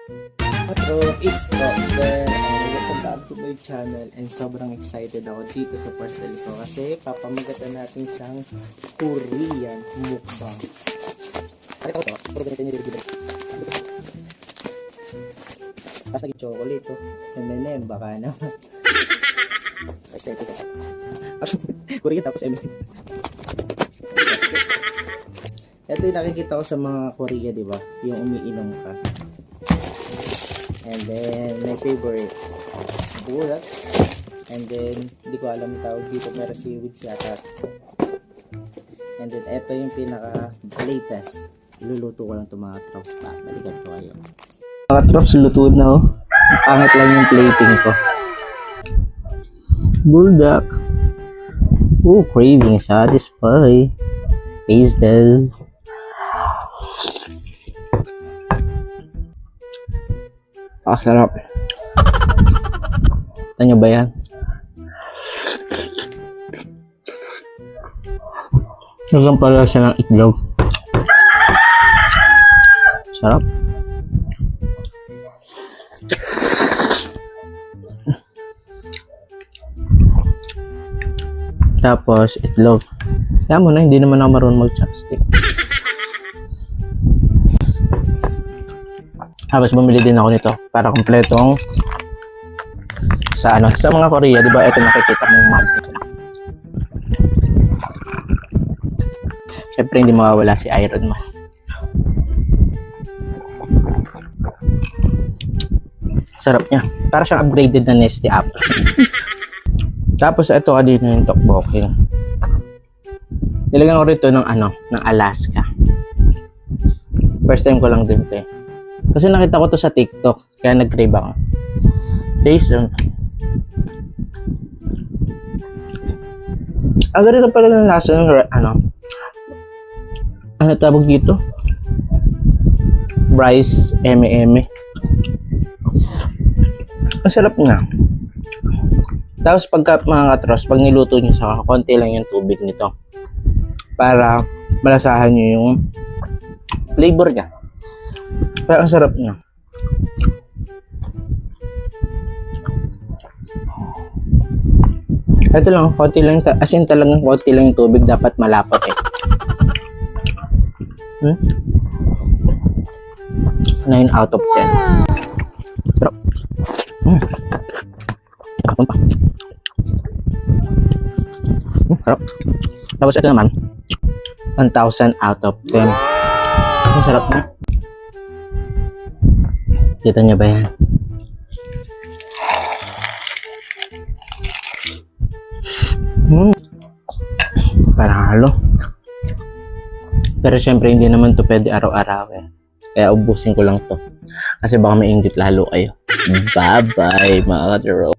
Hello, it's Roxler and welcome back to my channel and sobrang excited ako dito sa parcel ko kasi papamagatan natin siyang Korean mukbang. Ito to, puro ganito yung nilibig. Basta yung chocolate to, nenem, baka naman. Basta ito to. Korean tapos M&M. Ito yung nakikita ko sa mga Korea, di ba? Yung umiinom ka. And then, my favorite, bulak. And then, hindi ko alam yung tawag dito, pero seaweed yata. And then, ito yung pinaka-latest. Luluto ko lang itong mga trops pa. Balikan ko kayo. Mga trops, luto na oh. Pangit lang yung plating ko. Buldak. Oh, craving satisfy. Taste this. Sarap. Ito nyo ba yan? Nasaan pala siya ng itlog. Sarap. Tapos itlog. Kaya mo na, hindi naman ako marunong mag-chopstick. Tapos bumili din ako nito para kompletong sa mga Korea, di ba? Ito nakikita mo yung mga sila. Syempre hindi mawawala si Iron Man. Sarap niya. Para siyang upgraded na Nesty Apple. Tapos ito kanina yung tteokbokki. Nilagyan ko rito ng ng Alaska. First time ko lang din 'to. Kasi nakita ko to sa TikTok, kaya nag-crave ako. Taste yun. Ganito pala ng lasa ng ano tawag dito? Rice M&M. Ang sarap nga. Tapos pagka mga katros, pag niluto nyo sa konti lang yung tubig nito. Para malasahan nyo yung flavor niya. Pero ang sarap niya. Ito lang, konti lang, as in talagang konti lang yung tubig, dapat malapot eh. 9 out of 10. Sarap. Sarap pa. Sarap. Tapos ito naman, 1,000 out of 10. Ang sarap niya. Kita niyo ba yan? Parang halo. Pero syempre hindi naman to pwede araw-araw eh. Kaya ubusin ko lang to. Kasi baka mainggit lalo kayo. Bye bye mga katero.